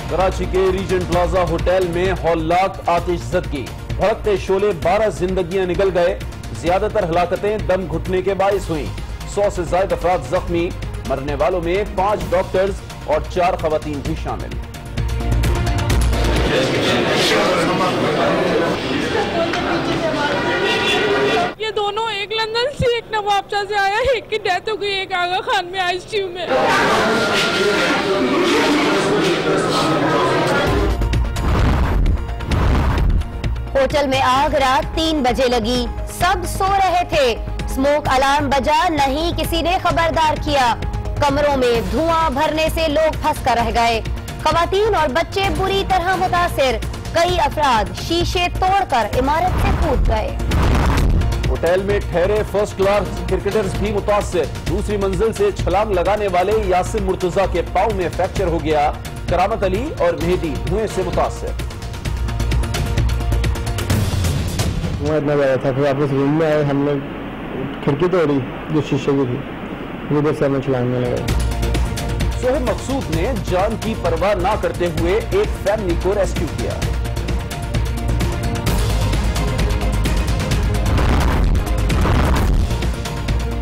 कराची के reagent Plaza hotel में हौलनाक आतिशज़दगी, भड़कते शोले 12 जिंदगियां निकल गए। ज्यादातर हलाकतें दम घुटने के बाइस हुई। 100 से ज्यादा अफराद जख्मी, मरने वालों में 5 डॉक्टर्स और 4 खवातीन भी शामिल। ये दोनों एक लंदन से एक नवाबशाह से आया, एक की डेथ हो गई, एक आगा खान में आईसीयू में। होटल में आग रात 3 बजे लगी, सब सो रहे थे। स्मोक अलार्म बजा, नहीं किसी ने खबरदार किया। कमरों में धुआं भरने से लोग फंस कर रह गए। खवातीन और बच्चे बुरी तरह मुतासिर, कई अफराद शीशे तोड़कर इमारत से कूद गए। होटल में ठहरे फर्स्ट क्लास क्रिकेटर्स भी मुतासिर। दूसरी मंजिल से छलांग लगाने वाले यासिर मुर्तजा के पांव में फ्रैक्चर हो गया। करामत अली और मेहदी धुएं से मुतासिर। धुआं इतना ज्यादा था, फिर वापस रूम में आए, हमने खिड़की तोड़ी जो शीशे की थी, उधर से हमें छलांगने लगे। सोहेब मकसूद ने जान की परवाह ना करते हुए एक फैमिली को रेस्क्यू किया।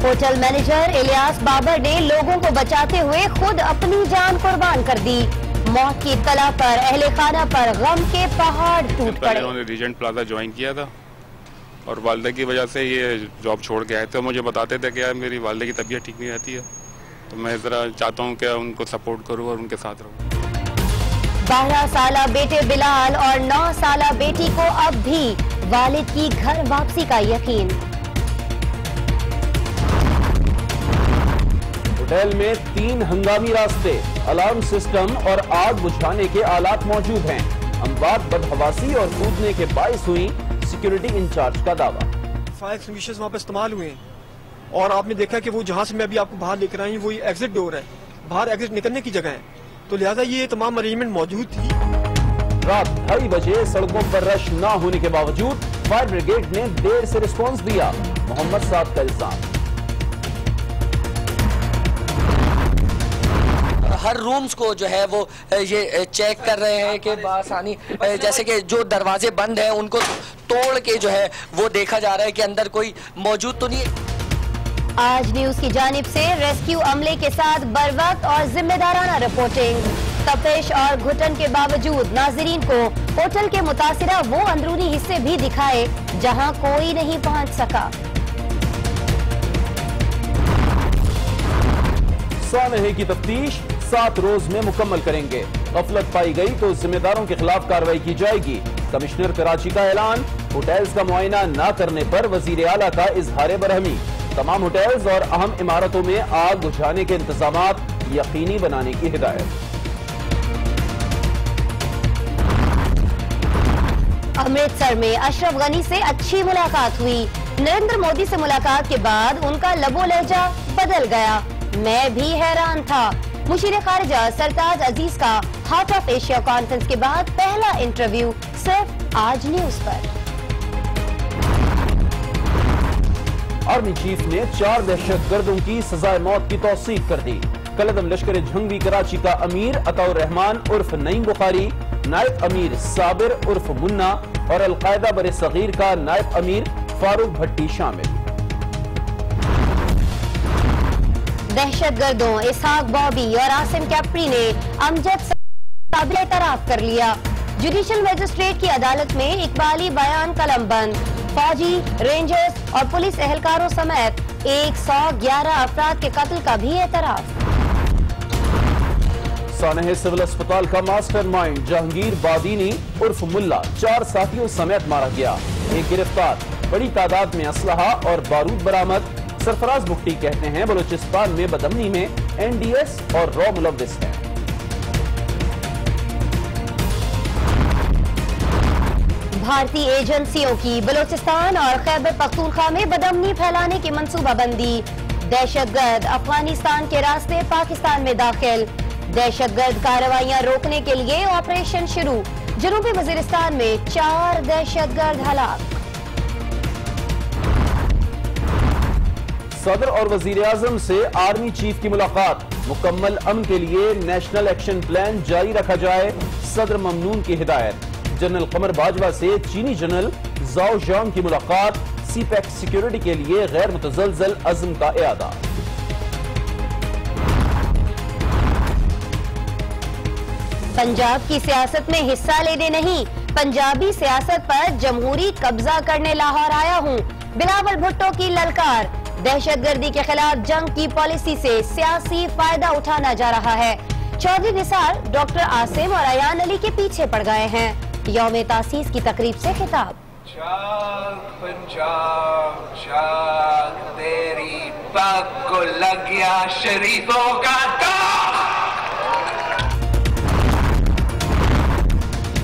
होटल मैनेजर इलियास बाबर ने लोगों को बचाते हुए खुद अपनी जान कुर्बान कर दी। मौत की तला पर अहले खाना पर गम के पहाड़ टूट पड़े। उन्होंने रीजेंट प्लाजा ज्वाइन किया था और वालिदा की वजह से ये जॉब छोड़ के आए थे। मुझे बताते थे कि यार मेरी वालिदा की तबीयत ठीक नहीं रहती है, तो मैं जरा चाहता हूँ कि उनको सपोर्ट करूँ और उनके साथ रहूँ। 12 साला बेटे बिलाल और 9 साला बेटी को अब भी वालिद की घर वापसी का यकीन। होटल में 3 हंगामी रास्ते, अलार्म सिस्टम और आग बुझाने के आलात मौजूद हैं। अमवात बदहवासी और कूदने के बाइस हुई, सिक्योरिटी इंचार्ज का दावा। फायर एक्सटिंग्विशर्स वहाँ पे इस्तेमाल हुए हैं और आपने देखा कि वो जहाँ से मैं अभी आपको बाहर लेकर आई हूँ, वो एग्जिट डोर है, बाहर एग्जिट निकलने की जगह है, तो लिहाजा ये तमाम अरेंजमेंट मौजूद थी। रात 2:30 बजे सड़कों पर रश न होने के बावजूद फायर ब्रिगेड ने देर से रिस्पॉन्स दिया। मोहम्मद साहब का इल्जाम। हर रूम्स को जो है वो ये चेक कर रहे हैं कि बासानी, जैसे कि जो दरवाजे बंद हैं उनको तोड़ के जो है वो देखा जा रहा है कि अंदर कोई मौजूद तो नहीं है। आज न्यूज की जानिब से रेस्क्यू अमले के साथ बरवक्त और जिम्मेदाराना रिपोर्टिंग। तपिश और घुटन के बावजूद नाजरीन को होटल के मुतासिरा वो अंदरूनी हिस्से भी दिखाए जहां कोई नहीं पहुंच सका। सानहे की तफ्तीश 7 रोज में मुकम्मल करेंगे। गफलत पाई गई तो जिम्मेदारों के खिलाफ कार्रवाई की जाएगी। कमिश्नर कराची का ऐलान। होटल्स का मुआयना न करने पर वजीर आला का इजहार बरहमी। तमाम होटल्स और अहम इमारतों में आग बुझाने के इंतजामात यकीनी बनाने की हिदायत। अमृतसर में अशरफ गनी से अच्छी मुलाकात हुई। नरेंद्र मोदी से मुलाकात के बाद उनका लबो लहजा बदल गया। मैं भी हैरान था। मुशीर खारिजा सरताज अजीज का हार्ट ऑफ एशिया कॉन्फ्रेंस के बाद पहला इंटरव्यू सिर्फ आज न्यूज पर। आर्मी चीफ ने 4 दहशतगर्दों की सजाए मौत की तौसीक कर दी। कलदम लश्कर जंगी कराची का अमीर अताउर रहमान उर्फ नईम बुखारी, नायब अमीर साबिर उर्फ मुन्ना और अलकायदा बरे सगीर का नायब अमीर फारूक भट्टी शामिल। दहशतगर्दों इसहाक बॉबी और आसिम कैप्री ने अमजद काबिल एतराफ कर लिया। जुडिशल मजिस्ट्रेट की अदालत में इकबाली बयान कलमबंद। फौजी, रेंजर्स और पुलिस एहलकारों समेत 111 अफराद के कत्ल का भी एतराफ। सानहे सिविल अस्पताल का मास्टरमाइंड जहांगीर बादीनी उर्फ मुल्ला 4 साथियों समेत मारा गया। एक गिरफ्तार। बड़ी तादाद में असलहा और बारूद बरामद। सरफराज बुट्टी कहते हैं बलूचिस्तान में बदअमनी में एनडीएस और रॉ मुलव्विस है। भारतीय एजेंसियों की बलूचिस्तान और खैबर पख्तूनख्वा में बदअमनी फैलाने की मंसूबाबंदी। दहशतगर्द अफगानिस्तान के रास्ते पाकिस्तान में दाखिल। दहशतगर्द कार्रवाइयां रोकने के लिए ऑपरेशन शुरू। जनूबी वजीरिस्तान में 4 दहशतगर्द हलाक। सदर और वजीर आजम से आर्मी चीफ की मुलाकात। मुकम्मल अमन के लिए नेशनल एक्शन प्लान जारी रखा जाए, सदर ममनून की हिदायत। जनरल कमर बाजवा से चीनी जनरल जाओ जांग की मुलाकात। सीपैक सिक्योरिटी के लिए गैर मुतज़लज़ल अज़्म का इरादा। पंजाब की सियासत में हिस्सा लेने नहीं, पंजाबी सियासत पर जमहूरी कब्जा करने लाहौर आया हूँ। बिलावल भुट्टो की ललकार। दहशतगर्दी के खिलाफ जंग की पॉलिसी से सियासी फायदा उठाना जा रहा है। चौधरी निसार डॉक्टर आसिम और अयान अली के पीछे पड़ गए हैं। यौम तासीस की तकरीब से खिताब। पंजाब जाग तेरी पग को लग गया शरीफों का दाग।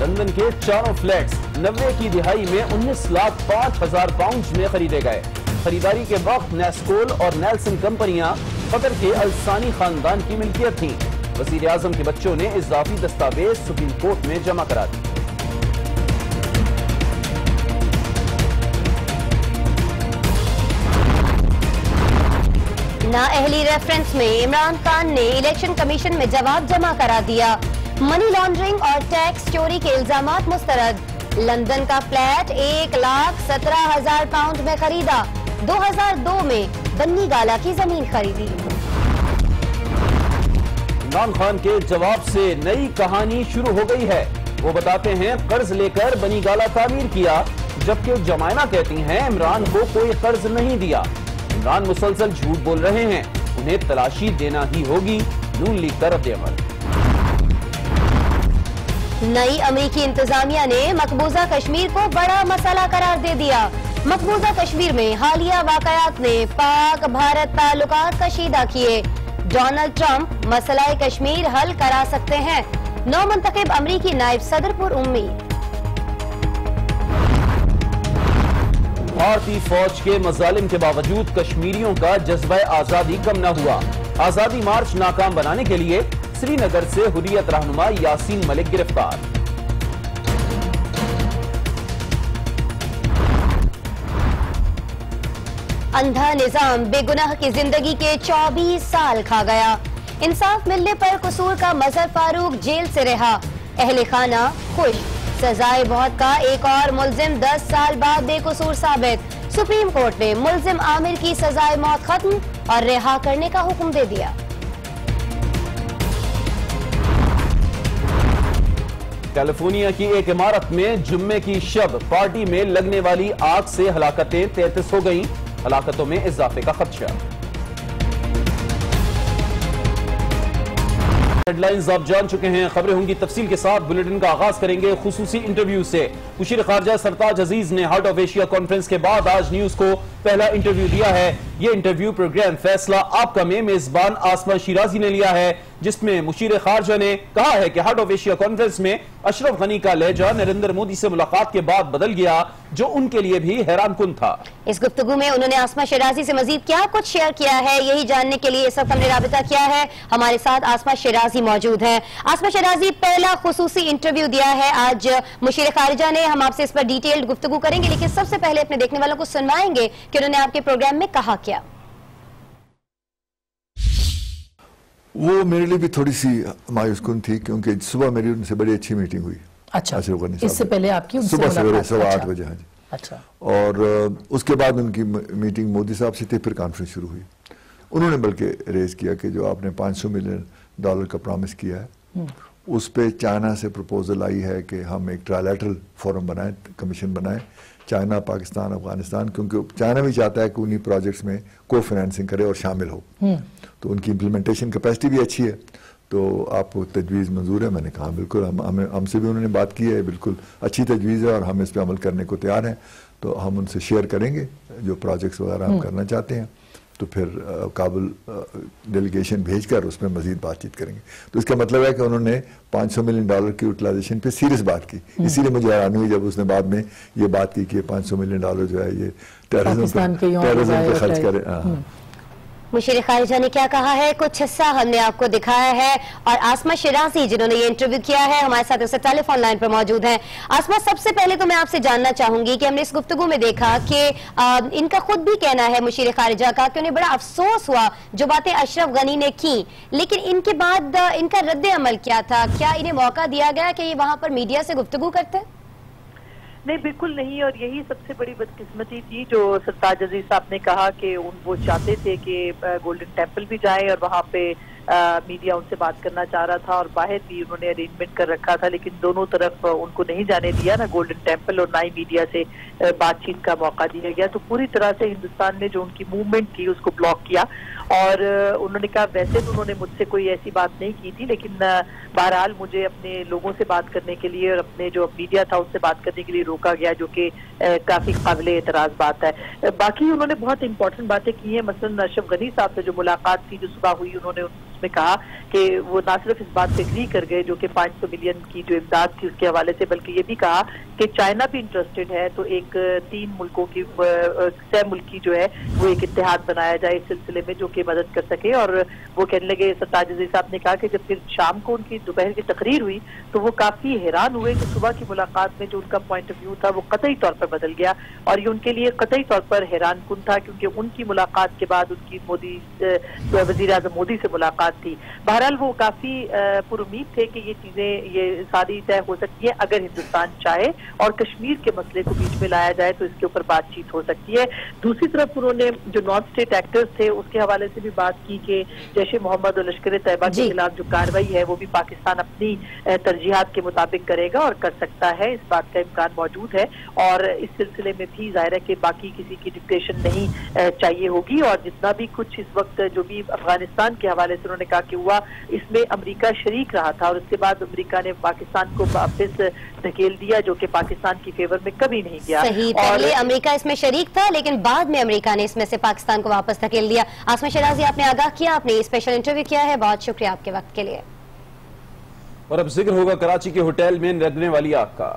लंदन के चारों फ्लैट्स 90 की दिहाई में 19,05,000 पाउंड में खरीदे गए। खरीदारी के वक्त नेस्कोल और नेल्सन कंपनियां कतर के अल्सानी खानदान की मिल्कियत थीं। वजीर आजम के बच्चों ने इजाफी दस्तावेज सुप्रीम कोर्ट में जमा करा दी। नाअहली रेफरेंस में इमरान खान ने इलेक्शन कमीशन में जवाब जमा करा दिया। मनी लॉन्ड्रिंग और टैक्स चोरी के इल्जामात मुस्तरद। लंदन का फ्लैट 1,17,000 पाउंड में खरीदा। 2002 में बन्नी गाला की जमीन खरीदी। इमरान खान के जवाब से नई कहानी शुरू हो गई है। वो बताते हैं कर्ज लेकर बनी गाला तामीर किया, जबकि जमायना कहती हैं इमरान को कोई कर्ज नहीं दिया। इमरान मुसलसल झूठ बोल रहे हैं, उन्हें तलाशी देना ही होगी। नून लीग का रद्द-ए-अमल। नई अमरीकी इंतजामिया ने मकबूजा कश्मीर को बड़ा मसला करार दे दिया। मकबूजा कश्मीर में हालिया वाकयात ने पाक भारत ताल्लुकात कशीदा किए। डोनाल्ड ट्रंप मसला कश्मीर हल करा सकते हैं। नौ मुंतखब अमरीकी नायब सदर पर उम्मीद। भारतीय फौज के मजालिम के बावजूद कश्मीरियों का जज्बा आजादी कम न हुआ। आजादी मार्च नाकाम बनाने के लिए श्रीनगर से हुर्रियत रहनुमा यासीन मलिक गिरफ्तार। अंधा निजाम बेगुनाह की जिंदगी के 24 साल खा गया। इंसाफ मिलने पर कसूर का मजहर फारूक जेल से रिहा। अहले खाना खुश। सजाए मौत का एक और मुलजिम 10 साल बाद बेकसूर साबित। सुप्रीम कोर्ट ने मुलजिम आमिर की सजाए मौत खत्म और रिहा करने का हुक्म दे दिया। कैलिफोर्निया की एक इमारत में जुम्मे की शब पार्टी में लगने वाली आग से हलाकतें 33 हो गईं। हलाकतों में इजाफे का खदशा। हेडलाइंस आप जान चुके हैं, खबरें होंगी तफसील के साथ। बुलेटिन का आगाज करेंगे खुसूसी इंटरव्यू से। मुशीर खारजा सरताज अजीज ने हार्ट ऑफ एशिया कॉन्फ्रेंस के बाद आज न्यूज को पहला इंटरव्यू दिया है। ये इंटरव्यू प्रोग्राम फैसला आपका में मेजबान आसमा शिराजी ने लिया है, जिसमें मुशीर खारजा ने कहा है कि हार्ट ऑफ एशिया कॉन्फ्रेंस में अशरफ गनी का लहजा नरेंद्र मोदी से मुलाकात के बाद बदल गया, जो उनके लिए भी हैरान कुन था। इस गुफ्तगू में उन्होंने आसमा शिराजी से मजीद क्या कुछ शेयर किया है, यही जानने के लिए इस वक्त हमने राबिता किया है। हमारे साथ आसमा शिराजी मौजूद है। आसमा शिराजी, पहला खुसूसी इंटरव्यू दिया है आज मुशीर खारजा ने। हम आपसे इस पर डिटेल्ड गुफ्तगू करेंगे, लेकिन सबसे पहले अपने देखने वालों को सुनवाएंगे कि उन्होंने आपके प्रोग्राम में कहा क्या। वो मेरे लिए भी थोड़ी सी मायूसकुन थी, क्योंकि सुबह मेरी उनसे बड़ी अच्छी मीटिंग हुई। अच्छा, इससे पहले आपकी सुबह सवेरे 8:15 बजे। हाँ जी। अच्छा। और उसके बाद उनकी मीटिंग मोदी साहब से थी, फिर कॉन्फ्रेंस शुरू हुई। उन्होंने बल्कि रेज किया कि जो आपने $500 मिलियन का प्रॉमिस किया है, उस पे चाइना से प्रपोजल आई है कि हम एक ट्रायलैटरल फोरम बनाएं, कमीशन बनाएं, चाइना, पाकिस्तान, अफगानिस्तान, क्योंकि चाइना भी चाहता है कि उन्हीं प्रोजेक्ट्स में को फाइनेंसिंग करे और शामिल हो। तो उनकी इम्प्लीमेंटेशन कैपेसिटी भी अच्छी है। तो आपको तजवीज़ मंजूर है? मैंने कहा बिल्कुल, हमसे भी उन्होंने बात की है, बिल्कुल अच्छी तजवीज़ है और हम इस पर अमल करने को तैयार हैं। तो हम उनसे शेयर करेंगे जो प्रोजेक्ट्स वगैरह हम करना चाहते हैं। तो फिर काबुल डेलीगेशन भेजकर उसमें मजीद बातचीत करेंगे। तो इसका मतलब है कि उन्होंने $500 मिलियन की यूटिलाइजेशन पे सीरियस बात की। इसीलिए मुझे हैरानी हुई जब उसने बाद में ये बात की कि $500 मिलियन जो है ये टेररिज्म पे खर्च करें। मुशीर खारिजा ने क्या कहा है, कुछ हिस्सा हमने आपको दिखाया है। और आसमा शिराजी जिन्होंने ये इंटरव्यू किया है हमारे साथ उसे टेलीफोन लाइन पर मौजूद हैं। आसमा, सबसे पहले तो मैं आपसे जानना चाहूंगी कि हमने इस गुफ्तगू में देखा कि इनका खुद भी कहना है मुशीर खारिजा का कि उन्हें बड़ा अफसोस हुआ जो बातें अशरफ गनी ने की, लेकिन इनके बाद इनका रद्द अमल क्या था? क्या इन्हें मौका दिया गया कि ये वहां पर मीडिया से गुफ्तगू करते? नहीं, बिल्कुल नहीं। और यही सबसे बड़ी बदकिस्मती थी जो सरताज अजीज साहब ने कहा कि वो चाहते थे कि गोल्डन टेम्पल भी जाए और वहाँ पे मीडिया उनसे बात करना चाह रहा था और बाहर भी उन्होंने अरेंजमेंट कर रखा था, लेकिन दोनों तरफ उनको नहीं जाने दिया, ना गोल्डन टेम्पल और ना ही मीडिया से बातचीत का मौका दिया गया। तो पूरी तरह से हिंदुस्तान ने जो उनकी मूवमेंट थी उसको ब्लॉक किया। और उन्होंने कहा वैसे तो उन्होंने मुझसे कोई ऐसी बात नहीं की थी, लेकिन बहरहाल मुझे अपने लोगों से बात करने के लिए और अपने जो मीडिया था उससे बात करने के लिए रोका गया, जो कि काफी काबिले एतराज बात है। बाकी उन्होंने बहुत इंपॉर्टेंट बातें की हैं। मसलन अशरफ गनी साहब से जो मुलाकात थी जो सुबह हुई, उन्होंने उसमें कहा कि वो ना सिर्फ इस बात पे एग्री कर गए जो कि 500 मिलियन की जो इमदाद थी उसके हवाले से, बल्कि ये भी कहा कि चाइना भी इंटरेस्टेड है तो एक 3 मुल्कों की 6 मुल्क की जो है वो एक इत्तेहाद बनाया जाए इस सिलसिले में जो कि मदद कर सके। और वो कहने लगे, सरताज अजीज साहब ने कहा कि जब फिर शाम को उनकी दोपहर की तकरीर हुई तो वो काफी हैरान हुए कि सुबह की मुलाकात में जो उनका पॉइंट ऑफ व्यू था वो कतई तौर पर बदल गया और ये उनके लिए कतई तौर पर हैरान कुन था, क्योंकि उनकी मुलाकात के बाद उनकी वजीर आजम मोदी से मुलाकात थी। बहरहाल वो काफी पुरुमीद थे कि ये चीजें ये सारी तय हो सकती है अगर हिंदुस्तान चाहे और कश्मीर के मसले को बीच में लाया जाए तो इसके ऊपर बातचीत हो सकती है। दूसरी तरफ उन्होंने जो नॉन स्टेट एक्टर्स थे उसके हवाले से भी बात की कि जैश ए मोहम्मद और लश्कर तैयबा के खिलाफ जो कार्रवाई है वो भी पाकिस्तान अपनी तरजीहात के मुताबिक करेगा और कर सकता है, इस बात का इम्कान मौजूद है। और इस सिलसिले में भी जाहिर है कि बाकी किसी की डिक्टेशन नहीं चाहिए होगी। और जितना भी कुछ इस वक्त जो भी अफगानिस्तान के हवाले से उन्होंने कहा कि हुआ, इसमें अमेरिका शरीक रहा था और उसके बाद अमेरिका ने पाकिस्तान को वापस धकेल दिया जो कि पाकिस्तान की फेवर में कभी नहीं गया। सही, पहले अमेरिका इसमें शरीक था लेकिन बाद में अमेरिका ने इसमें से पाकिस्तान को वापस धकेल दिया। आसमा शिराजी, आपने आगाह किया, आपने स्पेशल इंटरव्यू किया है, बहुत शुक्रिया आपके वक्त के लिए। और अब जिक्र होगा कराची के होटल में लगने वाली आग का।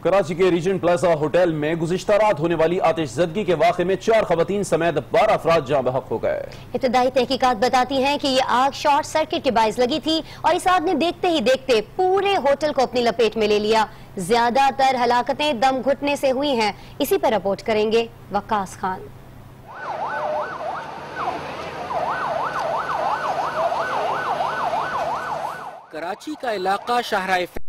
कराची के रीजेंट प्लाजा होटल में गुज़िश्ता रात होने वाली आतिशज़दगी के वाक़े में 4 ख़वातीन समेत 12 अफराद जाँ बहक हो गए। इब्तदाई तहकीकात बताती हैं कि ये आग शॉर्ट सर्किट के बाइस लगी थी और इस आग ने देखते ही देखते पूरे होटल को अपनी लपेट में ले लिया। ज्यादातर हलाकतें दम घुटने से हुई हैं, इसी पर रिपोर्ट करेंगे वक्कास खान। कराची का इलाका शाहराह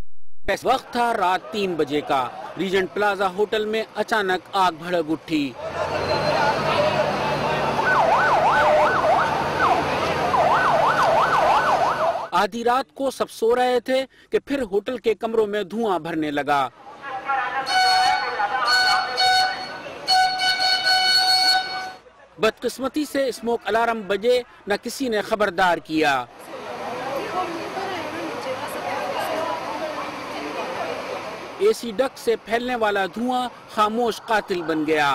वक्त था रात 3 बजे का। रीजेंट प्लाजा होटल में अचानक आग भड़क उठी। आधी रात को सब सो रहे थे कि फिर होटल के कमरों में धुआं भरने लगा। बदकिस्मती से स्मोक अलार्म बजे, न किसी ने खबरदार किया। एसी डक्ट से फैलने वाला धुआं खामोश कातिल बन गया।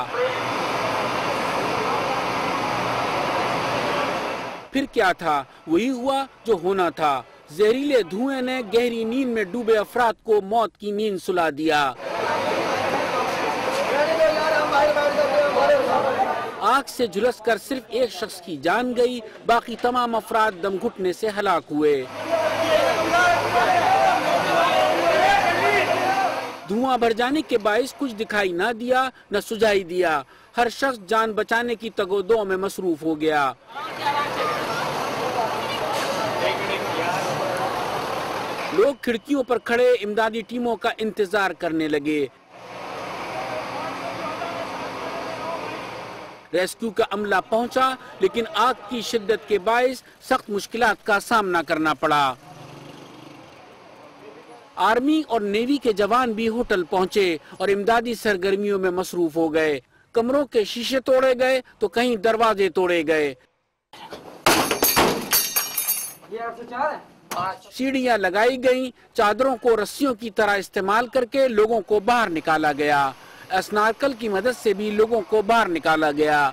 फिर क्या था? वही हुआ जो होना था। जहरीले धुएं ने गहरी नींद में डूबे अफराद को मौत की नींद सुला दिया। आग से झुलसकर सिर्फ एक शख्स की जान गई, बाकी तमाम अफराद दम घुटने से हलाक हुए। धुआं भर जाने के बाइस कुछ दिखाई ना दिया न सुझाई दिया। हर शख्स जान बचाने की तगोदो में मसरूफ हो गया। लोग खिड़कियों पर खड़े इमदादी टीमों का इंतजार करने लगे। रेस्क्यू का अमला पहुंचा, लेकिन आग की शिद्दत के बाइस सख्त मुश्किलात का सामना करना पड़ा। आर्मी और नेवी के जवान भी होटल पहुंचे और इमदादी सरगर्मियों में मसरूफ हो गए। कमरों के शीशे तोड़े गए तो कहीं दरवाजे तोड़े गए। सीढ़ियां लगाई गईं, चादरों को रस्सियों की तरह इस्तेमाल करके लोगों को बाहर निकाला गया। स्नार्कल की मदद से भी लोगों को बाहर निकाला गया।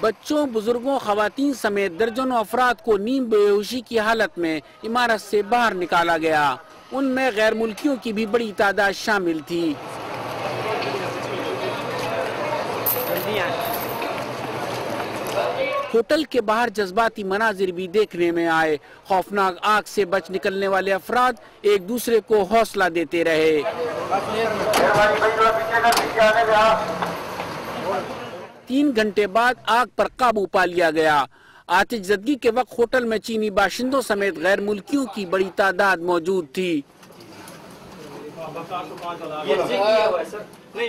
बच्चों, बुजुर्गों, खवातीन समेत दर्जनों अफराद को नींद बेहोशी की हालत में इमारत से बाहर निकाला गया। उनमें गैर मुल्कियों की भी बड़ी तादाद शामिल थी। होटल के बाहर जज्बाती मनाजिर भी देखने में आए। खौफनाक आग से बच निकलने वाले अफराद एक दूसरे को हौसला देते रहे। 3 घंटे बाद आग पर काबू पा लिया गया। आतिशज़दगी के वक्त होटल में चीनी बाशिंदों समेत गैर मुल्कियों की बड़ी तादाद मौजूद थी।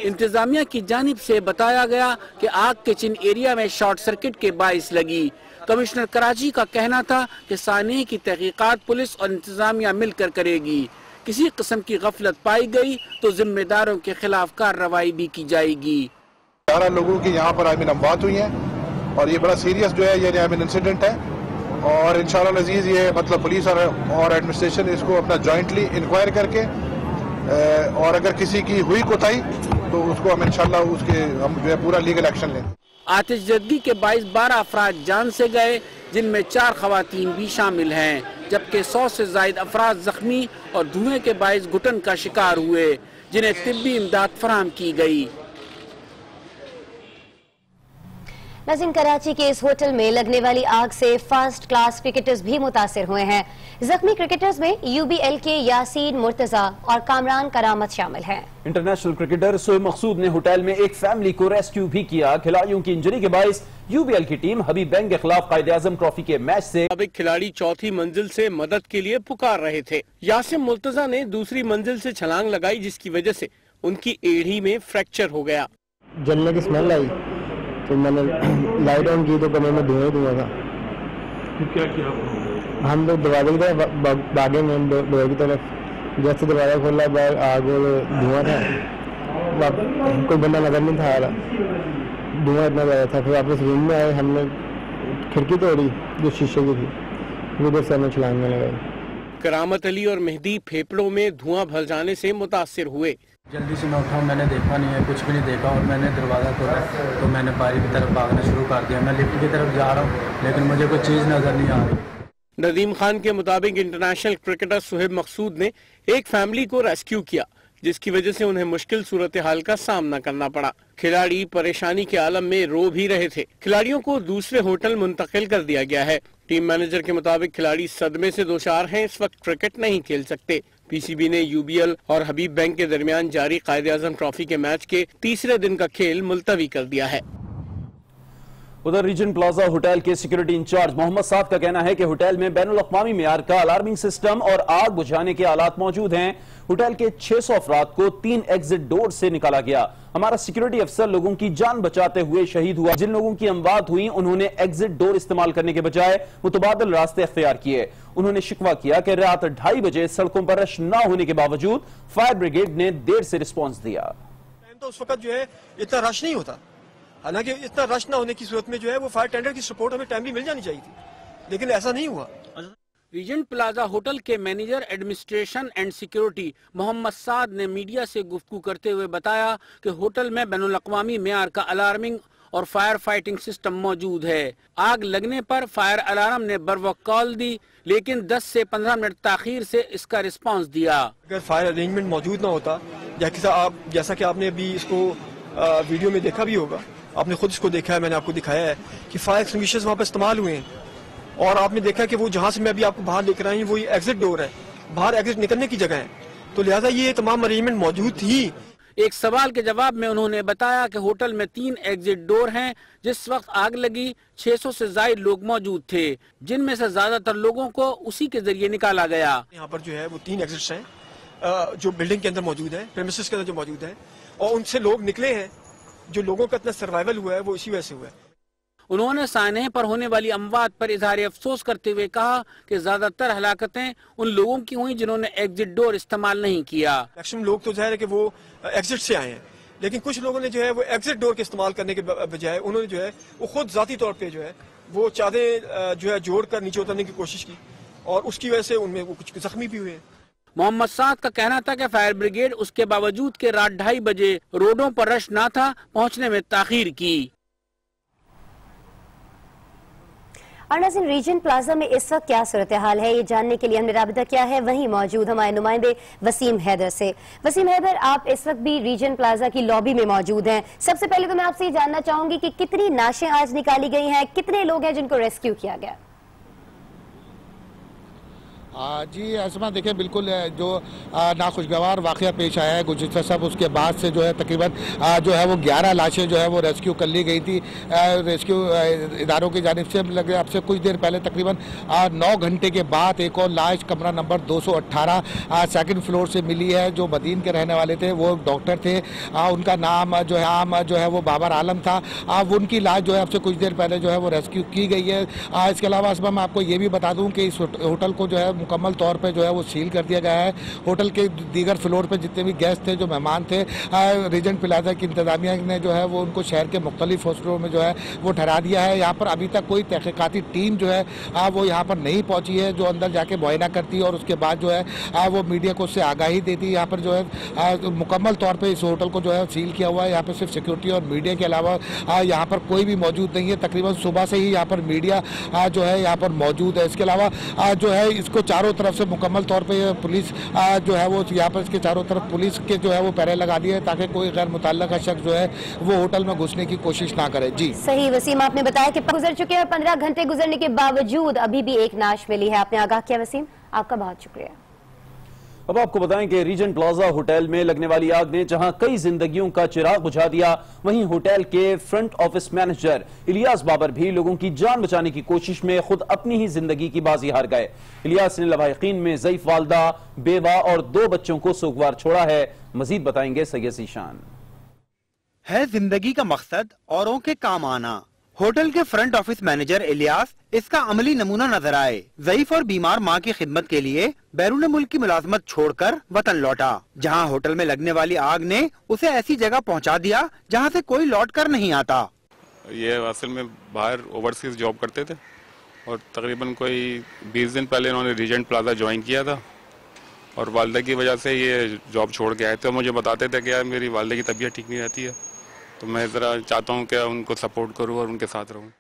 इंतजामिया की जानिब से बताया गया कि आग किचन एरिया में शॉर्ट सर्किट के बाइस लगी। कमिश्नर कराची का कहना था कि सानहे की तहकीकात पुलिस और इंतजामिया मिलकर करेगी। किसी किस्म की गफलत पाई गई तो जिम्मेदारों के खिलाफ कार्रवाई भी की जाएगी। 11 लोगों की यहाँ पर मौत हुई है और ये बड़ा सीरियस जो है ये इंसिडेंट है और इंशाअल्लाह अजीज ये मतलब पुलिस और एडमिनिस्ट्रेशन इसको अपना जॉइंटली इंक्वायर करके और अगर किसी की हुई कोताही तो उसको हम इंशाअल्लाह हम जो है पूरा लीगल एक्शन लें। आतिशज़दगी के 12 अफराद जान से गए, जिनमें 4 खवातीन भी शामिल हैं, जबकि 100 से ज्यादा अफराद जख्मी और धुएं के बाइस घुटन का शिकार हुए, जिन्हें तिब्बी इमदाद फराहम की गई। नाज़रीन, कराची के इस होटल में लगने वाली आग से फर्स्ट क्लास क्रिकेटर्स भी मुतासिर हुए हैं। जख्मी क्रिकेटर्स में UBL के यासीन मुर्तजा और कामरान करामत शामिल हैं। इंटरनेशनल क्रिकेटर सोहेब मकसूद ने होटल में एक फैमिली को रेस्क्यू भी किया। खिलाड़ियों की इंजरी के बायस UBL की टीम हबीब बैंक के खिलाफ कायदे-आज़म ट्रॉफी के मैच से खिलाड़ी चौथी मंजिल से मदद के लिए पुकार रहे थे। यासीन मुर्तजा ने दूसरी मंजिल से छलांग लगाई, जिसकी वजह से उनकी एड़ी में फ्रैक्चर हो गया। जलने की स्मेल आई तो मैंने लाइट ऑन की तो कमरे में धुआं था। क्या किया हम लोग दरवाजे की तरफ भागे, में डोर की तरफ जैसे दरवाजा खोला बाहर आग और धुआं था। कोई बंदा नजर नहीं था आ रहा, धुआं इतना ज़्यादा था। फिर वापस रूम में आए, हमने खिड़की तोड़ी जो शीशे की थी, उधर से हमें छलांग लगाई। करामत अली और मेहदी फेफड़ों में धुआं भर जाने से मुतासिर हुए। जल्दी से मैं उठा, मैंने देखा नहीं है, कुछ भी नहीं देखा और मैंने दरवाज़ा खोला तो मैंने बारी की तरफ भागना शुरू कर दिया। मैं लिफ्ट की तरफ जा रहा हूँ लेकिन मुझे कोई चीज़ नज़र नहीं आ रही। नदीम खान के मुताबिक इंटरनेशनल क्रिकेटर सोहेब मकसूद ने एक फैमिली को रेस्क्यू किया, जिसकी वजह से उन्हें मुश्किल सूरत हाल का सामना करना पड़ा। खिलाड़ी परेशानी के आलम में रो भी रहे थे। खिलाड़ियों को दूसरे होटल मुंतकिल कर दिया गया है। टीम मैनेजर के मुताबिक खिलाड़ी सदमे से दोचार हैं, इस वक्त क्रिकेट नहीं खेल सकते। PCB ने UBL और हबीब बैंक के दरमियान जारी कायदे-आज़म ट्रॉफी के मैच के तीसरे दिन का खेल मुलतवी कर दिया है। उधर रीजन प्लाजा होटल के सिक्योरिटी इंचार्ज मोहम्मद साद का कहना है कि होटल में बैनुल-अक़वामी मेयार का अलार्मिंग सिस्टम और आग बुझाने के आलात मौजूद हैं। होटल के 600 अफराद को 3 एग्जिट डोर से निकाला गया। हमारा सिक्योरिटी अफसर लोगों की जान बचाते हुए शहीद हुआ। जिन लोगों की अमवात हुई उन्होंने एग्जिट डोर इस्तेमाल करने के बजाय मुतबादिल रास्ते अख्तियार किए। उन्होंने शिकवा किया कि रात 2:30 बजे सड़कों पर रश न होने के बावजूद फायर ब्रिगेड ने देर से रिस्पॉन्स दिया। तो उस वक्त जो है इतना रश नहीं होता, हालांकि इतना रश ना होने की सूरत में जो है वो फायर टेंडर की सपोर्ट हमें टाइमली मिल जानी चाहिए थी, लेकिन ऐसा नहीं हुआ। रीजेंट प्लाजा होटल के manager administration and security Mohammad Saad ने मीडिया से गुफ्तगू करते हुए बताया कि होटल में बैनुल-अक़वामी मेयार का अलार्मिंग और फायर फाइटिंग सिस्टम मौजूद है। आग लगने पर फायर अलार्म ने बरवक्त कॉल दी, लेकिन 10 से 15 मिनट ताखीर से इसका रिस्पांस दिया। अगर फायर अरेंजमेंट मौजूद ना होता, जैसा कि आपने अभी इसको वीडियो में देखा भी होगा, आपने खुद इसको देखा है, मैंने आपको दिखाया है कि फायर एक्सटिंग्विशर्स वहाँ पर इस्तेमाल हुए हैं और आपने देखा कि वो जहाँ से मैं अभी आपको बाहर लेकर आई हूँ वही एग्जिट डोर है, बाहर एग्जिट निकलने की जगह है, तो लिहाजा ये तमाम अरेंजमेंट मौजूद थी। एक सवाल के जवाब में उन्होंने बताया कि होटल में 3 एग्जिट डोर हैं। जिस वक्त आग लगी 600 से ज्यादा लोग मौजूद थे, जिनमें से ज्यादातर लोगों को उसी के जरिए निकाला गया। यहाँ पर जो है वो 3 एग्जिट्स हैं जो बिल्डिंग के अंदर मौजूद है, प्रेमिसेस के अंदर जो मौजूद है, और उनसे लोग निकले हैं। जो लोगों का इतना सर्वाइवल हुआ है वो इसी वजह से हुआ है। उन्होंने सानहे पर होने वाली अमवात पर इजहार अफसोस करते हुए कहा कि ज्यादातर हलाकतें उन लोगों की हुई जिन्होंने एग्जिट डोर इस्तेमाल नहीं किया। मैक्सिमम लोग तो जाहिर है कि वो एग्जिट से आए हैं, लेकिन कुछ लोगों ने जो है वो एग्जिट डोर के इस्तेमाल करने के बजाय उन्होंने जो है वो खुद जाती तौर पे जो है वो चादरें जो है जोड़कर नीचे उतरने की कोशिश की और उसकी वजह से उनमें वो कुछ जख्मी भी हुए। मोहम्मद साद का कहना था कि फायर ब्रिगेड उसके बावजूद के रात 2:30 बजे रोडों पर रश न था, पहुंचने में ताखीर की। और नाज़रीन, रीजन प्लाजा में इस वक्त क्या सूरत हाल है, ये जानने के लिए हमने राबिता किया है वहीं मौजूद हमारे नुमाइंदे वसीम हैदर से। वसीम हैदर, आप इस वक्त भी रीजन प्लाजा की लॉबी में मौजूद हैं। सबसे पहले तो मैं आपसे ये जानना चाहूंगी कि कितनी नाशें आज निकाली गई हैं, कितने लोग हैं जिनको रेस्क्यू किया गया? जी असमा, देखिए बिल्कुल जो नाखुशगवार वाक़या पेश आया है गुज़िश्ता सब, उसके बाद से जो है तकरीबन जो है वो 11 लाशें जो है वो रेस्क्यू कर ली गई थी रेस्क्यू इदारों की जानिब से। लगे अब से कुछ देर पहले तकरीबन 9 घंटे के बाद एक और लाश कमरा नंबर 218 सेकंड फ्लोर से मिली है। जो मदीन के रहने वाले थे, वो डॉक्टर थे, उनका नाम जो है जो है वो बाबर आलम था। वो उनकी लाश जो है अब से कुछ देर पहले जो है वो रेस्क्यू की गई है। इसके अलावा असमा मैं आपको ये भी बता दूँ कि इस होटल को जो है मुकम्मल तौर पे जो है वो सील कर दिया गया है। होटल के दीगर फ्लोर पे जितने भी गेस्ट थे, जो मेहमान थे, रीजेंट प्लाजा की इंतजामिया ने जो है वो उनको शहर के मुख्तलिफ हॉस्टलों में जो है वो ठहरा दिया है। यहाँ पर अभी तक कोई तहकीकाती टीम जो है वो यहाँ पर नहीं पहुँची है, जो अंदर जाके मुआयना करती है और उसके बाद जो है वो मीडिया को उससे आगाही देती है। यहाँ पर जो है मुकम्मल तौर पर इस होटल को जो है सील किया हुआ है। यहाँ पर सिर्फ सिक्योरिटी और मीडिया के अलावा यहाँ पर कोई भी मौजूद नहीं है। तकरीबन सुबह से ही यहाँ पर मीडिया जो है यहाँ पर मौजूद है। इसके अलावा जो है इसको चारों तरफ से मुकम्मल तौर पे पुलिस जो है वो यहाँ पर इसके चारों तरफ पुलिस के जो है वो पहरे लगा दिए हैं ताकि कोई गैर मुतल्लका शख्स जो है वो होटल में घुसने की कोशिश ना करे। जी सही वसीम, आपने बताया कि गुजर चुके हैं और 15 घंटे गुजरने के बावजूद अभी भी एक नाश मिली है। आपने आगाह किया वसीम, आपका बहुत शुक्रिया। अब आपको बताएं कि रीजेंट प्लाजा होटल में लगने वाली आग ने जहां कई जिंदगियों का चिराग बुझा दिया, वहीं होटल के front office manager Ilyas Babar भी लोगों की जान बचाने की कोशिश में खुद अपनी ही जिंदगी की बाजी हार गए। इलियास ने लवाहिकीन में ज़ईफ वालदा, बेवा और 2 बच्चों को सोगवार छोड़ा है। मजीद बताएंगे सैयद ज़ीशान। है जिंदगी का मकसद औरों के काम आना। होटल के फ्रंट ऑफिस मैनेजर इलियास इसका अमली नमूना नजर आए। ज़ईफ और बीमार मां की खिदमत के लिए बैरून मुल्क की मुलाजमत छोड़कर वतन लौटा, जहां होटल में लगने वाली आग ने उसे ऐसी जगह पहुंचा दिया जहां से कोई लौट कर नहीं आता। ये असल में बाहर ओवरसीज जॉब करते थे और तकरीबन कोई 20 दिन पहले उन्होंने रीजेंट प्लाजा ज्वाइन किया था और वालदा की वजह से ये जॉब छोड़ के आए थे। मुझे बताते थे कि यार मेरी वालदा की तबीयत ठीक नहीं रहती है, तो मैं ज़रा चाहता हूँ कि उनको सपोर्ट करूँ और उनके साथ रहूँ।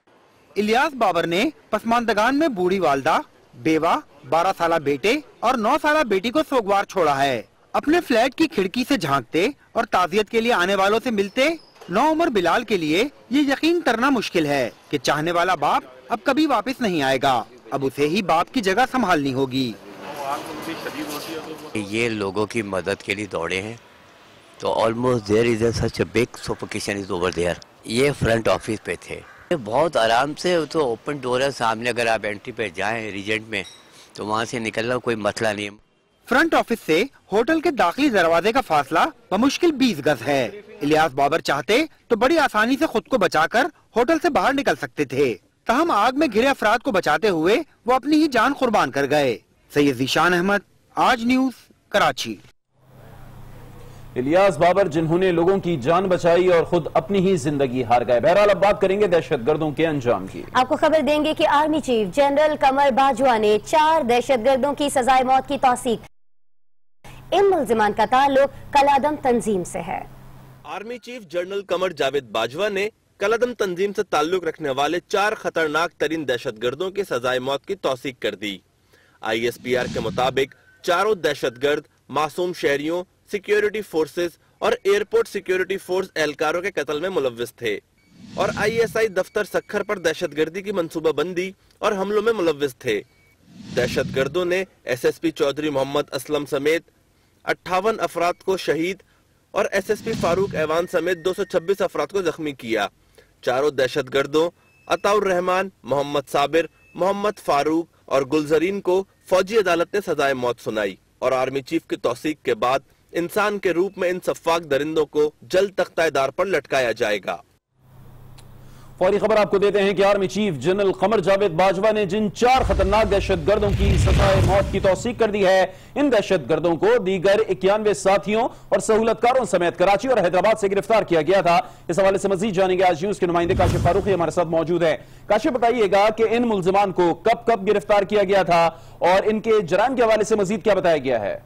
इलियास बाबर ने पसमानदगान में बूढ़ी वालदा, बेवा, 12 साला बेटे और 9 साला बेटी को सोगवार छोड़ा है। अपने फ्लैट की खिड़की से झांकते और ताज़ियत के लिए आने वालों से मिलते नौउम्र बिलाल के लिए ये यकीन करना मुश्किल है कि चाहने वाला बाप अब कभी वापस नहीं आएगा। अब उसे ही बाप की जगह संभालनी होगी। ये लोगों की मदद के लिए दौड़े हैं, तो almost there is such a big suffocation is over there. ये फ्रंट ऑफिस पे थे, बहुत आराम से, तो ओपन डोर है सामने, अगर आप एंट्री पे जाएं रीजेंट में तो वहाँ से निकलना कोई मसला नहीं है। फ्रंट ऑफिस से होटल के दाखिली दरवाजे का फासला बमुश्किल 20 गज है। इलियास बाबर चाहते तो बड़ी आसानी से खुद को बचाकर होटल से बाहर निकल सकते थे, तहम आग में घिरे अफराद को बचाते हुए वो अपनी ही जान कुर्बान कर गए। सैयद ज़ीशान अहमद, आज न्यूज, कराची। इलियास बाबर जिन्होंने लोगों की जान बचाई और खुद अपनी ही जिंदगी हार गए। बहरहाल अब बात करेंगे दहशतगर्दों के अंजाम की। आपको खबर देंगे कि आर्मी चीफ जनरल कमर बाजवा ने 4 दहशतगर्दों की सजाए मौत की तौसीक। इन मुल्जिमान का ताल्लुक कलादम तंजीम से है। Army chief general Qamar Javed Bajwa ने कलादम तंजीम से ताल्लुक रखने वाले 4 खतरनाक तरीन दहशतगर्दों की सजाए मौत की तौसीक कर दी। ISPR के मुताबिक चारों दहशतगर्द मासूम शहरियों, सिक्योरिटी फोर्सेस और एयरपोर्ट सिक्योरिटी फोर्स एहलकारों के कत्ल में मुलव्विस थे और ISI दफ्तर सखर पर दहशतगर्दी की मंसूबाबंदी और हमलों में मुलव्विस थे। दहशतगर्दों ने SSP चौधरी मोहम्मद असलम समेत 58 अफराद को शहीद और SSP फारूक ऐवान समेत 226 अफराद को जख्मी किया। चारों दहशतगर्दों अताउर रहमान, मोहम्मद साबिर, मोहम्मद फारूक और गुलजरीन को फौजी अदालत ने सजाए मौत सुनाई और आर्मी चीफ की तौसीक के बाद इंसान के रूप में इन सफाक दरिंदों को जल्द तख्ताएदार पर लटकाया जाएगा। फौरी खबर आपको देते हैं कि army chief general Qamar Javed Bajwa ने जिन 4 खतरनाक दहशतगर्दों की सजाए मौत की तौसीक कर दी है, इन दहशतगर्दों को दीगर 91 साथियों और सहूलतकारों समेत कराची और हैदराबाद से गिरफ्तार किया गया था। इस हवाले से मजीद जानेंगे आज न्यूज के नुमाइंदे काशिफ फारूकी हमारे साथ मौजूद है। काशिफ, बताइएगा कि इन मुल्जिमान को कब गिरफ्तार किया गया था और इनके जराइम के हवाले से मजीद क्या बताया गया है?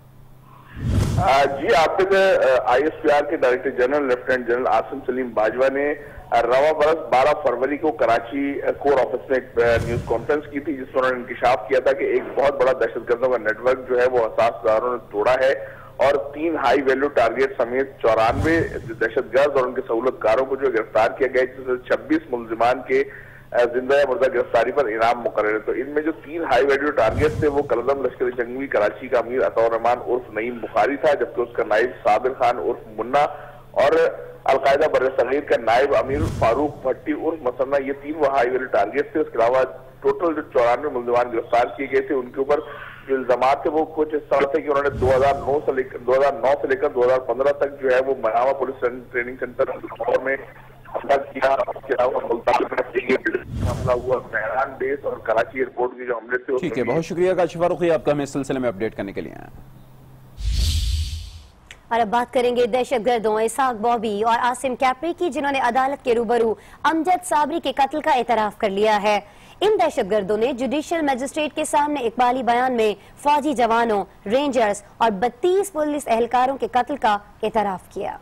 जी, आप ISPR के director general lieutenant general Asim Salim Bajwa ने रवा बरस 12 फरवरी को कराची कोर ऑफिस में एक न्यूज कॉन्फ्रेंस की थी, जिसमें उन्होंने इंकिशाफ किया था कि एक बहुत बड़ा दहशतगर्दों का नेटवर्क जो है वो हसासदारों ने तोड़ा है और 3 हाई वैल्यू टारगेट समेत 94 दहशतगर्द और उनके सहूलतकारों को जो गिरफ्तार किया गया, जिसमें 26 मुलजिमान के जिंदा या मुर्दा गिरफ्तारी पर इनाम मुकर्रर है। तो इनमें जो 3 हाई वैल्यू टारगेट थे वो कलदम लश्कर जंगवी कराची का अमीर अताउर रहमान उर्फ नईम बुखारी था, जबकि उसका नायब साबिर खान उर्फ मुन्ना और अलकायदा बर्र-ए-सगीर का नायब अमीर फारूक भट्टी उर्फ मसन्ना, ये 3 वो हाई वैल्यू टारगेट थे। उसके अलावा टोटल जो 94 मुलजिमान गिरफ्तार किए गए थे, उनके ऊपर जो इल्जामात थे वो कुछ इस तरह थे कि उन्होंने 2009 से लेकर 2015 तक जो है वो मनावा पुलिस ट्रेनिंग सेंटर में हमला किया। उसके अलावा मुल्तान में हमला हुआ, मेहरान बेस और कराची एयरपोर्ट के जो हमले थे। ठीक है, बहुत शुक्रिया काशिफ फारूकी आपका हमें इस सिलसिले में अपडेट करने के लिए। और अब बात करेंगे दहशतगर्दों इसहाक बॉबी और आसिम कैपरी की, जिन्होंने अदालत के रूबरू अमजद साबरी के कत्ल का एतराफ कर लिया है। इन दहशतगर्दों ने जुडिशियल मजिस्ट्रेट के सामने इकबाली बयान में फौजी जवानों, रेंजर्स और 32 पुलिस एहलकारों के कत्ल का एतराफ किया।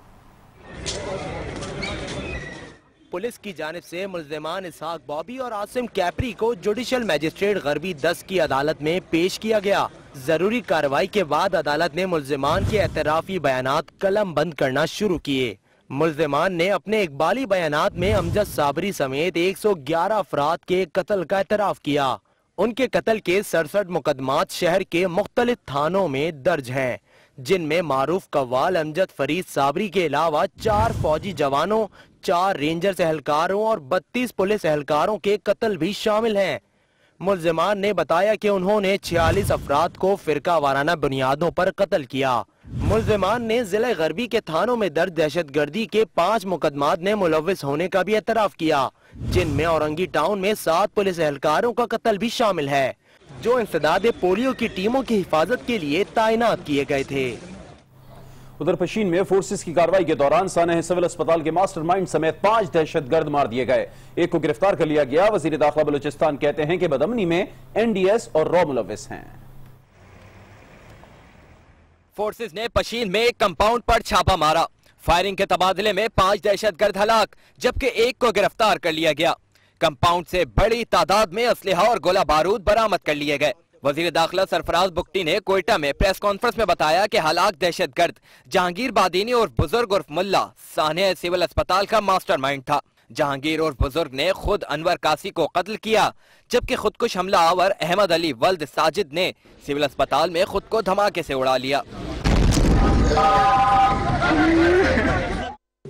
पुलिस की जानिब से मुल्जिमान इसहाक बॉबी और आसिम कैपरी को जुडिशियल मजिस्ट्रेट गरबी 10 की अदालत में पेश किया गया। जरूरी कार्रवाई के बाद अदालत ने मुल्जिमान के एतराफी बयानात कलम बंद करना शुरू किए। मुल्जिमान ने अपने इकबाली बयानात में अमजद साबरी समेत 111 अफराद के कत्ल का एतराफ किया। उनके कत्ल के 67 मुकदमात शहर के मुख्तलिफ थानों में दर्ज हैं, जिनमें मारूफ कव्वाल अमजद फरीद साबरी के अलावा 4 फौजी जवानों, 4 रेंजर्स एहलकारों और 32 पुलिस एहलकारों के कत्ल भी शामिल हैं। मुल्जिमान ने बताया कि उन्होंने 46 अफराद को फिरका वाराना बुनियादों पर कत्ल किया। मुल्जिमान ने जिला गरबी के थानों में दर्ज दहशतगर्दी के 5 मुकदमात में मुलव्विस होने का भी एतराफ किया, जिनमें औरंगी टाउन में 7 पुलिस एहलकारों का कत्ल भी शामिल है, जो इंसदाद पोलियो की टीमों की हिफाजत के लिए तैनात किए गए थे। उधर पशीन में फोर्सेस की कार्रवाई के दौरान सानह सिविल अस्पताल के मास्टरमाइंड समेत 5 दहशतगर्द मार दिए गए। एक को गिरफ्तार कर लिया गया। वजीर दाखिला बलूचिस्तान कहते हैं कि बदअमनी में NDS और रॉ मुलव्विस हैं। फोर्सेस ने पशीन में एक कंपाउंड पर छापा मारा। फायरिंग के तबादले में 5 दहशतगर्द हलाक, जबकि एक को गिरफ्तार कर लिया गया। कंपाउंड से बड़ी तादाद में असलहा और गोला बारूद बरामद कर लिए गए। वजीर दाखिला सरफराज बुख्ती ने कोयटा में प्रेस कॉन्फ्रेंस में बताया कि हलाक दहशतगर्द जहांगीर बादीनी और बुजुर्ग उर्फ मुल्ला सानह सिविल अस्पताल का मास्टरमाइंड था। जहांगीर और बुजुर्ग ने खुद अनवर कासी को कत्ल किया, जबकि खुदकुश हमला आवर अहमद अली वल्द साजिद ने सिविल अस्पताल में खुद को धमाके से उड़ा लिया।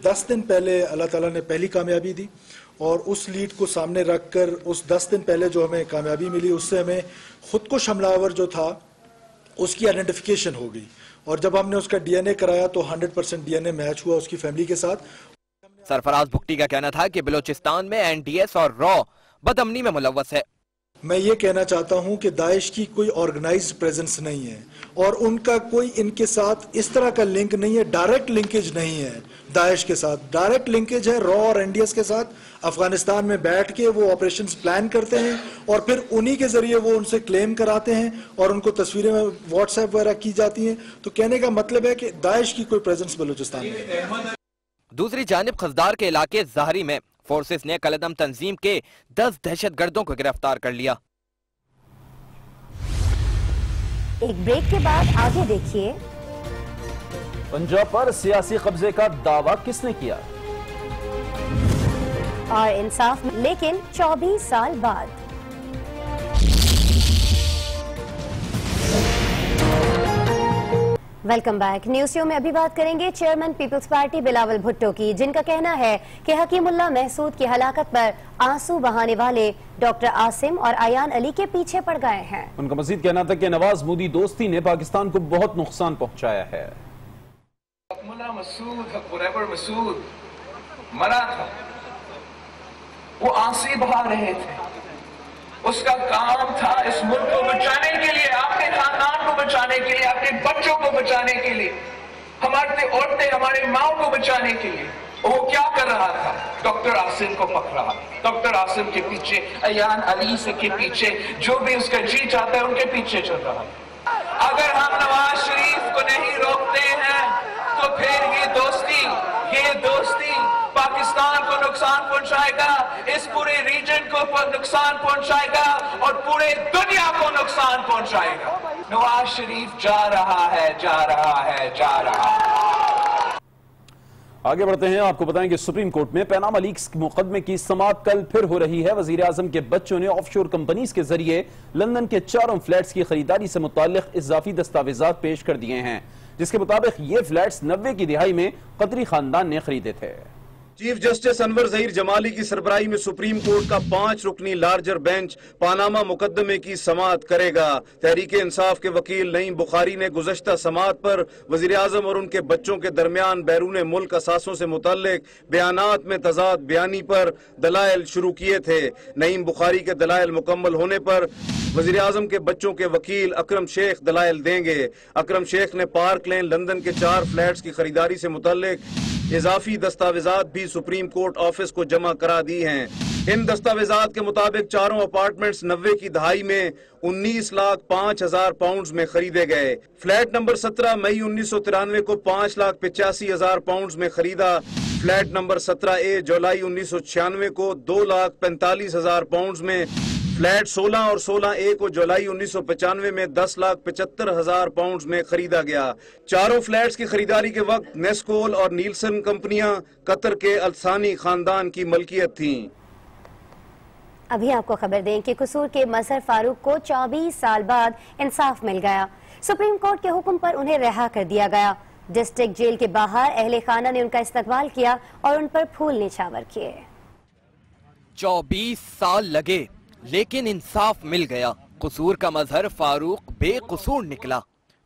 10 दिन पहले अल्लाह ताला ने पहली कामयाबी दी और उस लीड को सामने रखकर उस 10 दिन पहले जो हमें कामयाबी मिली, उससे हमें खुदकुश हमलावर जो था उसकी आइडेंटिफिकेशन हो गई और जब हमने उसका DNA कराया तो 100% DNA मैच हुआ उसकी फैमिली के साथ। सरफराज बुख्ती का कहना था कि बलूचिस्तान में NDS और रॉ बदअमनी में मुलव्वस है। मैं ये कहना चाहता हूं कि दाइश की कोई ऑर्गेनाइज्ड प्रेजेंस नहीं है और उनका कोई इनके साथ इस तरह का लिंक नहीं है, डायरेक्ट लिंकेज नहीं है दाइश के साथ। डायरेक्ट लिंकेज है रॉ और NDS के साथ। अफगानिस्तान में बैठ के वो ऑपरेशंस प्लान करते हैं और फिर उन्हीं के जरिए वो उनसे क्लेम कराते हैं और उनको तस्वीरें में व्हाट्सएप वगैरह की जाती हैं। तो कहने का मतलब है कि दाइश की कोई प्रेजेंस बलूचिस्तान में। दूसरी जानिब खजदार के इलाके ज़ाहरी में फोर्सेस ने कलदम तंजीम के 10 दहशतगर्दों को गिरफ्तार कर लिया। एक ब्रेक के बाद आगे देखिए। पंजाब पर सियासी कब्जे का दावा किसने किया? और इंसाफ लेकिन 24 साल बाद। Welcome back. न्यूज़ शो में अभी बात करेंगे chairman Peoples Party Bilawal Bhutto की, जिनका कहना है कि हकीमुल्लाह महसूद की हलाकत पर आंसू बहाने वाले डॉक्टर आसिम और अयान अली के पीछे पड़ गए हैं। उनका मजीद कहना था कि नवाज मोदी दोस्ती ने पाकिस्तान को बहुत नुकसान पहुंचाया है। मसूद मरा था, वो आंसू बहा रहे थे। उसका काम था इस मुल्क को बचाने के लिए, आपके खानदान को बचाने के लिए, आपके बच्चों को बचाने के लिए, हमारे औरतें, हमारे माओ को बचाने के लिए। वो क्या कर रहा था? डॉक्टर आसिम को पकड़ा। डॉक्टर आसिम के पीछे, अयान अली से के पीछे, जो भी उसका जी चाहता है उनके पीछे चल रहा है। अगर हम नवाज शरीफ को नहीं रोकते पहुंचाएगा, इस पूरे रीजन को नुकसान पहुंचाएगा और पूरे दुनिया को नुकसान पहुंचाएगा। नवाज शरीफ जा रहा है, जा रहा है, जा रहा है। आगे बढ़ते हैं। आपको बताएं कि सुप्रीम कोर्ट में पैनामा लीक्स मुकदमे की समाअत कल फिर हो रही है। वजीर आजम के बच्चों ने ऑफशोर कंपनीज के जरिए लंदन के 4 फ्लैट्स की खरीदारी से मुताल्लिक इजाफी दस्तावेजात पेश कर दिए हैं, जिसके मुताबिक ये फ्लैट्स 90 की दिहाई में कतरी खानदान ने खरीदे थे। चीफ जस्टिस अनवर ज़हीर जमाली की सरबराही में सुप्रीम कोर्ट का 5 रुकनी लार्जर बेंच पानामा मुकदमे की समाअत करेगा। तहरीक इंसाफ के वकील नईम बुखारी ने गुज़श्ता समाअत पर वज़ीर आज़म और उनके बच्चों के दरमियान बैरून मुल्क असासों से मुतल्लिक बयानात में तजाद बयानी पर दलाइल शुरू किए थे। नईम बुखारी के दलाइल मुकम्मल होने पर वज़ीर आज़म के बच्चों के वकील अकरम शेख दलाइल देंगे। अकरम शेख ने पार्क लेन लंदन के 4 फ्लैट्स की खरीदारी से मुतल्लिक इजाफी दस्तावेजात भी सुप्रीम कोर्ट ऑफिस को जमा करा दी हैं। इन दस्तावेजात के मुताबिक चारों अपार्टमेंट्स 90 की दहाई में 19,05,000 पाउंड में खरीदे गए। फ्लैट नंबर 17 मई 1993 को 5,85,000 पाउंड में खरीदा। फ्लैट नंबर 17A जुलाई 1996 को 2,45,000 पाउंड में, फ्लैट 16 और 16A को जुलाई 1995 में 10,75,000 पाउंड में खरीदा गया। चारों फ्लैट्स की खरीदारी के वक्त नेस्कोल और नीलसन कंपनियां कतर के अल्सानी खानदान की मलकियत थीं। अभी आपको खबर दें कि कसूर के मजहर फारूक को 24 साल बाद इंसाफ मिल गया। सुप्रीम कोर्ट के हुक्म पर उन्हें रिहा कर दिया गया। डिस्ट्रिक्ट जेल के बाहर अहले खाना ने उनका इस्तकबाल किया और उन पर फूल निछावर किए। 24 साल लगे लेकिन इंसाफ मिल गया। कसूर का मजहर फारूक बेकसूर निकला।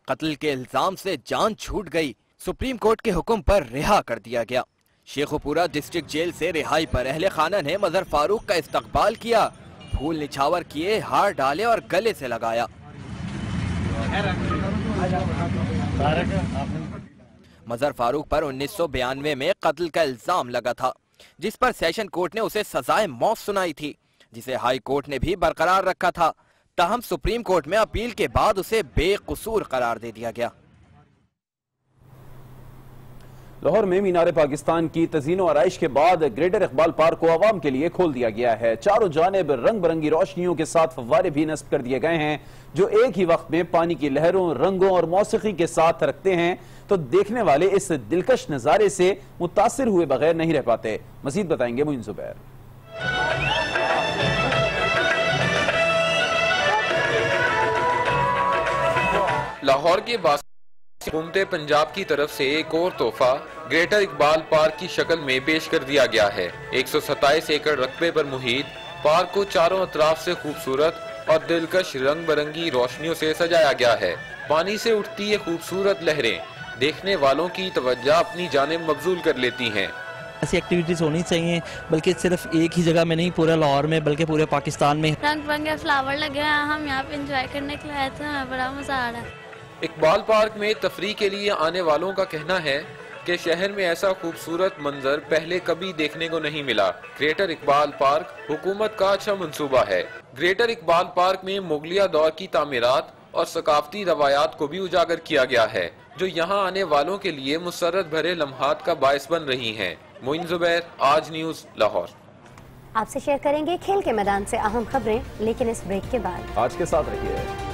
कत्ल के इल्जाम से जान छूट गई। सुप्रीम कोर्ट के हुक्म पर रिहा कर दिया गया। शेखुपुरा डिस्ट्रिक्ट जेल से रिहाई पर अहले खाना ने मजहर फारूक का इस्तकबाल किया, फूल निछावर किए, हार डाले और गले से लगाया। मजहर फारूक पर 1992 में कत्ल का इल्जाम लगा था, जिस पर सेशन कोर्ट ने उसे सजाए मौत सुनाई थी, जिसे हाई कोर्ट ने भी बरकरार रखा था। ताहम सुप्रीम कोर्ट में अपील के बाद उसे बेकसूर करार दे दिया गया। लाहौर में मीनार पाकिस्तान की तज़ीन और आराइश के बाद ग्रेटर इकबाल पार्क को आवाम के लिए खोल दिया गया है। चारों जानिब रंग बिरंगी रोशनियों के साथ फव्वारे भी नस्ब कर दिए गए हैं, जो एक ही वक्त में पानी की लहरों, रंगों और मौसीकी के साथ रखते हैं, तो देखने वाले इस दिलकश नजारे से मुतासिर हुए बगैर नहीं रह पाते। मजीद बताएंगे मोइन जुबैर। लाहौर के हुकूमत पंजाब की तरफ से एक और तोहफा ग्रेटर इकबाल पार्क की शक्ल में पेश कर दिया गया है। 127 एकड़ रकबे पर मुहित पार्क को चारों अतराफ से खूबसूरत और दिलकश रंग बिरंगी रोशनियों से सजाया गया है। पानी से उठती ये खूबसूरत लहरें देखने वालों की तवज्जो अपनी जानिब मबजूल कर लेती हैं। ऐसी एक्टिविटीज होनी चाहिए, बल्कि सिर्फ एक ही जगह में नहीं, पूरे लाहौर में बल्कि पूरे पाकिस्तान में। रंग बिरंगे फ्लावर लगे हैं, हम यहाँ पे एंजॉय करने के लिए आए थे, हमें बड़ा मजा आ रहा है। इकबाल पार्क में तफरीह के लिए आने वालों का कहना है कि शहर में ऐसा खूबसूरत मंजर पहले कभी देखने को नहीं मिला। ग्रेटर इकबाल पार्क हुकूमत का अच्छा मंसूबा है। ग्रेटर इकबाल पार्क में मुगलिया दौर की तामीरात और सकाफती रवायात को भी उजागर किया गया है, जो यहाँ आने वालों के लिए मुसर्रत भरे लम्हात का बायस बन रही हैं। मोइन जुबैर, आज न्यूज़, लाहौर। आपसे शेयर करेंगे खेल के मैदान से अहम खबरें, लेकिन इस ब्रेक के बाद। आज के साथ रहिए।